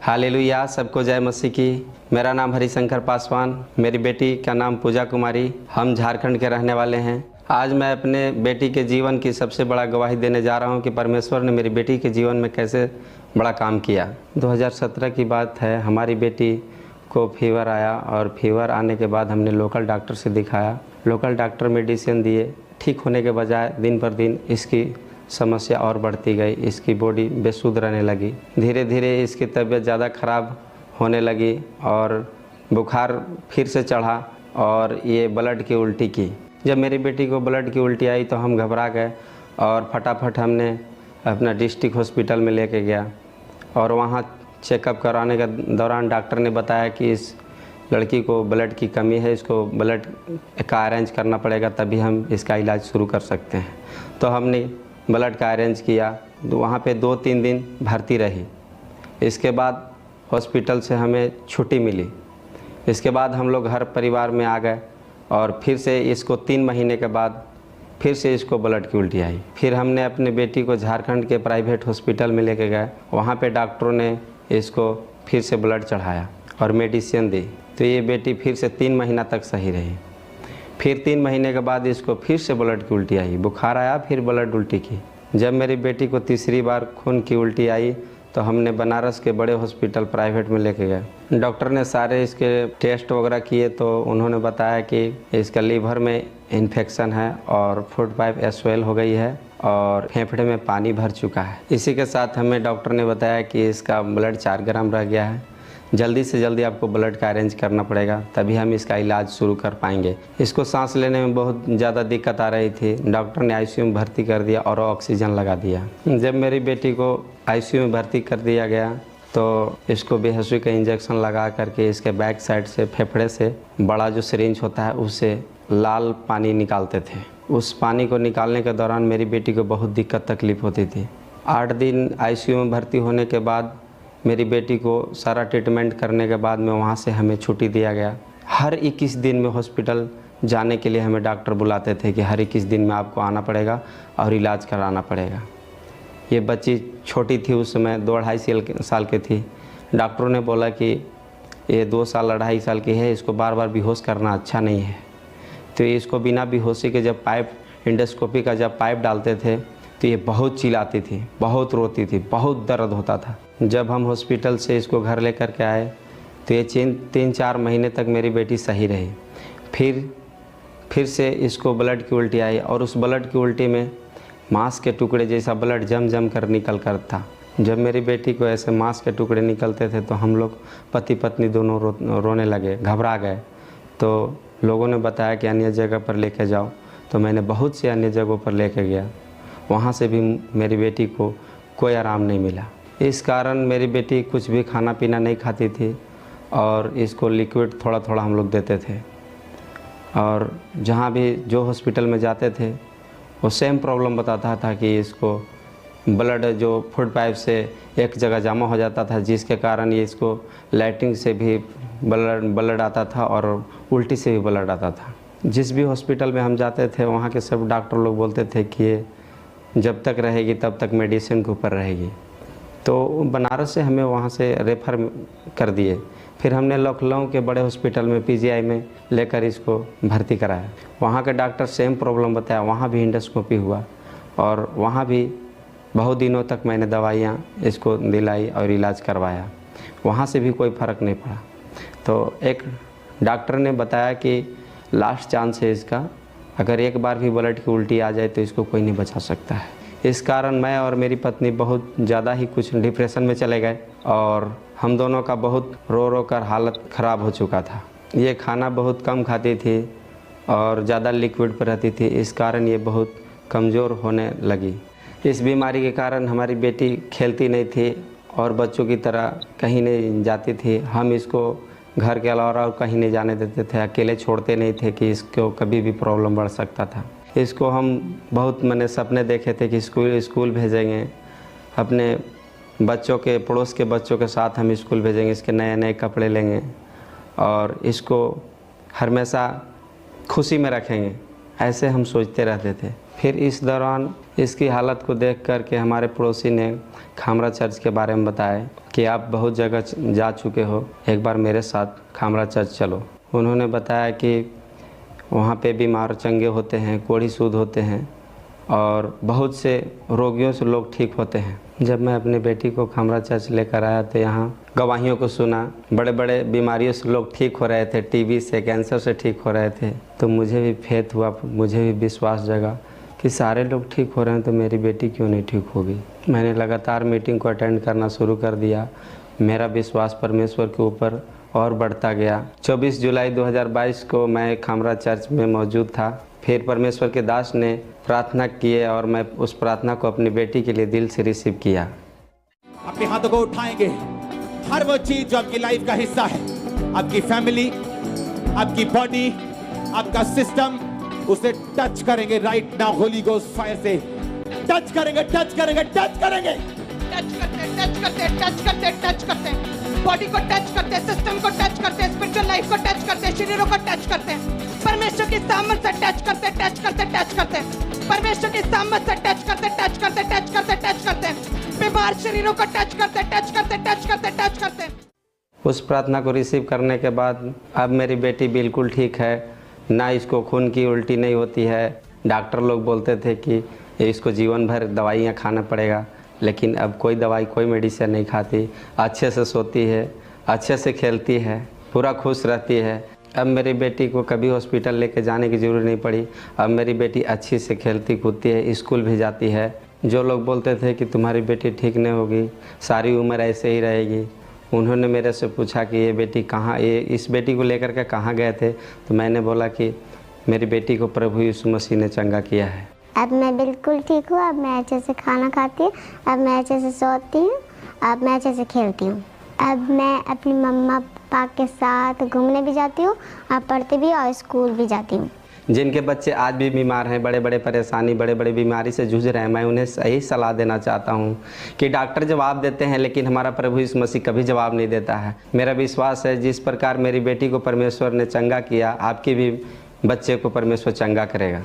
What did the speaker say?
Hallelujah, सबको जय मसीह की। मेरा नाम हरिशंकर पासवान, मेरी बेटी का नाम पूजा कुमारी। हम झारखंड के रहने वाले हैं। आज मैं अपने बेटी के जीवन की सबसे बड़ा गवाही देने जा रहा हूं कि परमेश्वर ने मेरी बेटी के जीवन में कैसे बड़ा काम किया। 2017 की बात है, हमारी बेटी को फीवर आया और फीवर आने के बाद हमने लोकल डॉक्टर से दिखाया। लोकल डॉक्टर मेडिसिन दिए। ठीक होने के बजाय दिन पर दिन इसकी समस्या और बढ़ती गई। इसकी बॉडी बेसुध रहने लगी। धीरे धीरे इसकी तबीयत ज़्यादा ख़राब होने लगी और बुखार फिर से चढ़ा और ये ब्लड की उल्टी की। जब मेरी बेटी को ब्लड की उल्टी आई तो हम घबरा गए और फटाफट हमने अपना डिस्ट्रिक्ट हॉस्पिटल में लेके गया और वहाँ चेकअप कराने के दौरान डॉक्टर ने बताया कि इस लड़की को ब्लड की कमी है, इसको ब्लड का अरेंज करना पड़ेगा, तभी हम इसका इलाज शुरू कर सकते हैं। तो हमने ब्लड का अरेंज किया। तो वहाँ पे 2-3 दिन भर्ती रही। इसके बाद हॉस्पिटल से हमें छुट्टी मिली। इसके बाद हम लोग घर परिवार में आ गए और फिर से इसको 3 महीने के बाद फिर से इसको ब्लड की उल्टी आई। फिर हमने अपने बेटी को झारखंड के प्राइवेट हॉस्पिटल में लेके गए। वहाँ पे डॉक्टरों ने इसको फिर से ब्लड चढ़ाया और मेडिसिन दी। तो ये बेटी फिर से 3 महीना तक सही रही। फिर 3 महीने के बाद इसको फिर से ब्लड की उल्टी आई। बुखार आया, फिर ब्लड उल्टी की। जब मेरी बेटी को तीसरी बार खून की उल्टी आई तो हमने बनारस के बड़े हॉस्पिटल प्राइवेट में लेके गए। डॉक्टर ने सारे इसके टेस्ट वगैरह किए तो उन्होंने बताया कि इसका लीवर में इन्फेक्शन है और फूड पाइप स्वेल हो गई है और फेफड़े में पानी भर चुका है। इसी के साथ हमें डॉक्टर ने बताया कि इसका ब्लड 4 ग्राम रह गया है। जल्दी से जल्दी आपको ब्लड का अरेंज करना पड़ेगा, तभी हम इसका इलाज शुरू कर पाएंगे। इसको सांस लेने में बहुत ज़्यादा दिक्कत आ रही थी। डॉक्टर ने आईसीयू में भर्ती कर दिया और ऑक्सीजन लगा दिया। जब मेरी बेटी को आईसीयू में भर्ती कर दिया गया तो इसको बेहोशी का इंजेक्शन लगा करके इसके बैक साइड से फेफड़े से बड़ा जो सिरिंज होता है उससे लाल पानी निकालते थे। उस पानी को निकालने के दौरान मेरी बेटी को बहुत दिक्कत तकलीफ़ होती थी। 8 दिन आईसीयू में भर्ती होने के बाद मेरी बेटी को सारा ट्रीटमेंट करने के बाद में वहाँ से हमें छुट्टी दिया गया। हर 21 दिन में हॉस्पिटल जाने के लिए हमें डॉक्टर बुलाते थे कि हर 21 दिन में आपको आना पड़ेगा और इलाज कराना पड़ेगा। ये बच्ची छोटी थी, उस समय 2-2.5 साल की थी। डॉक्टरों ने बोला कि ये 2 साल 2.5 साल की है, इसको बार बार बेहोश करना अच्छा नहीं है। तो इसको बिना बेहोशी के जब पाइप एंडोस्कोपी का जब पाइप डालते थे तो ये बहुत चिल्लाती थी, बहुत रोती थी, बहुत दर्द होता था। जब हम हॉस्पिटल से इसको घर लेकर के आए तो ये 3-4 महीने तक मेरी बेटी सही रही। फिर से इसको ब्लड की उल्टी आई और उस ब्लड की उल्टी में मांस के टुकड़े जैसा ब्लड जम कर निकल कर था। जब मेरी बेटी को ऐसे मांस के टुकड़े निकलते थे तो हम लोग पति पत्नी दोनों रोने लगे, घबरा गए। तो लोगों ने बताया कि अन्य जगह पर लेके जाओ। तो मैंने बहुत से अन्य जगहों पर लेके गया, वहाँ से भी मेरी बेटी को कोई आराम नहीं मिला। इस कारण मेरी बेटी कुछ भी खाना पीना नहीं खाती थी और इसको लिक्विड थोड़ा थोड़ा हम लोग देते थे। और जहाँ भी जो हॉस्पिटल में जाते थे वो सेम प्रॉब्लम बताता था कि इसको ब्लड जो फूड पाइप से एक जगह जमा हो जाता था, जिसके कारण ये इसको लैट्रिन से भी ब्लड आता था और उल्टी से भी ब्लड आता था। जिस भी हॉस्पिटल में हम जाते थे वहाँ के सब डॉक्टर लोग बोलते थे कि ये जब तक रहेगी तब तक मेडिसिन के ऊपर रहेगी। तो बनारस से हमें वहाँ से रेफ़र कर दिए। फिर हमने लखनऊ के बड़े हॉस्पिटल में पीजीआई में लेकर इसको भर्ती कराया। वहाँ के डॉक्टर सेम प्रॉब्लम बताया, वहाँ भी एंडोस्कोपी हुआ और वहाँ भी बहुत दिनों तक मैंने दवाइयाँ इसको दिलाई और इलाज करवाया। वहाँ से भी कोई फ़र्क नहीं पड़ा। तो एक डॉक्टर ने बताया कि लास्ट चांस है इसका, अगर एक बार भी ब्लड की उल्टी आ जाए तो इसको कोई नहीं बचा सकता है। इस कारण मैं और मेरी पत्नी बहुत ज़्यादा ही कुछ डिप्रेशन में चले गए और हम दोनों का बहुत रो कर हालत ख़राब हो चुका था। ये खाना बहुत कम खाती थी और ज़्यादा लिक्विड पर रहती थी, इस कारण ये बहुत कमज़ोर होने लगी। इस बीमारी के कारण हमारी बेटी खेलती नहीं थी और बच्चों की तरह कहीं नहीं जाती थी। हम इसको घर के अलावा कहीं नहीं जाने देते थे, अकेले छोड़ते नहीं थे कि इसको कभी भी प्रॉब्लम बढ़ सकता था। इसको हम बहुत मैंने सपने देखे थे कि स्कूल भेजेंगे, अपने बच्चों के पड़ोस के बच्चों के साथ हम स्कूल भेजेंगे, इसके नए नए कपड़े लेंगे और इसको हमेशा खुशी में रखेंगे, ऐसे हम सोचते रहते थे। फिर इस दौरान इसकी हालत को देख कर के हमारे पड़ोसी ने खामरा चर्च के बारे में बताया कि आप बहुत जगह जा चुके हो, एक बार मेरे साथ खामरा चर्च चलो। उन्होंने बताया कि वहाँ पे बीमार चंगे होते हैं, कोढ़ी सूद होते हैं और बहुत से रोगियों से लोग ठीक होते हैं। जब मैं अपनी बेटी को खामरा चर्च लेकर आया तो यहाँ गवाहियों को सुना, बड़े बड़े बीमारियों से लोग ठीक हो रहे थे, टीबी से, कैंसर से ठीक हो रहे थे। तो मुझे भी फेथ हुआ, मुझे भी विश्वास जगा कि सारे लोग ठीक हो रहे हैं तो मेरी बेटी क्यों नहीं ठीक होगी। मैंने लगातार मीटिंग को अटेंड करना शुरू कर दिया। मेरा विश्वास परमेश्वर के ऊपर और बढ़ता गया। 24 जुलाई 2022 को मैं खामरा चर्च में मौजूद था। फिर परमेश्वर के दास ने प्रार्थना किए और मैं उस प्रार्थना को अपनी बेटी के लिए दिल से रिसीव किया। अपने हाथों को उठाएंगे, हर वो चीज जो आपकी लाइफ का हिस्सा है, आपकी फैमिली, आपकी बॉडी, आपका सिस्टम, उसे टच करेंगे right now Holi ghost fire से। टच करेंगे, टच करेंगे, टच करेंगे, टच करते, टच करते, टच करते, टच करते, बॉडी को टच करते, सिस्टम को टच करते, स्पिरिचुअल लाइफ को टच करते, शरीरों को टच करते, परमेश्वर की सामर्थ से टच करते, टच करते, टच करते, परमेश्वर की सामर्थ से टच करते, टच करते, टच करते, टच करते, बीमार शरीरों को टच करते, टच करते, टच करते, टच करते। उस प्रार्थना को रिसीव करने के बाद अब मेरी बेटी बिल्कुल ठीक है, ना इसको खून की उल्टी नहीं होती है। डॉक्टर लोग बोलते थे कि इसको जीवन भर दवाइयाँ खाना पड़ेगा, लेकिन अब कोई दवाई, कोई मेडिसिन नहीं खाती, अच्छे से सोती है, अच्छे से खेलती है, पूरा खुश रहती है। अब मेरी बेटी को कभी हॉस्पिटल लेके जाने की ज़रूरत नहीं पड़ी। अब मेरी बेटी अच्छी से खेलती कूदती है, स्कूल भी जाती है। जो लोग बोलते थे कि तुम्हारी बेटी ठीक नहीं होगी, सारी उम्र ऐसे ही रहेगी, उन्होंने मेरे से पूछा कि ये बेटी कहाँ, ये इस बेटी को लेकर के कहाँ गए थे, तो मैंने बोला कि मेरी बेटी को प्रभु यीशु मसीह ने चंगा किया है। अब मैं बिल्कुल ठीक हूँ। अब मैं अच्छे से खाना खाती हूँ, अब मैं अच्छे से सोती हूँ, अब मैं अच्छे से खेलती हूँ। अब मैं अपनी मम्मा पापा के साथ घूमने भी जाती हूँ, अब पढ़ती भी और स्कूल भी जाती हूँ। जिनके बच्चे आज भी बीमार हैं, बड़े बड़े परेशानी, बड़े बड़े बीमारी से जूझ रहे हैं, मैं उन्हें यही सलाह देना चाहता हूँ कि डॉक्टर जवाब देते हैं लेकिन हमारा प्रभु यीशु मसीह कभी जवाब नहीं देता है। मेरा विश्वास है जिस प्रकार मेरी बेटी को परमेश्वर ने चंगा किया, आपके भी बच्चे को परमेश्वर चंगा करेगा।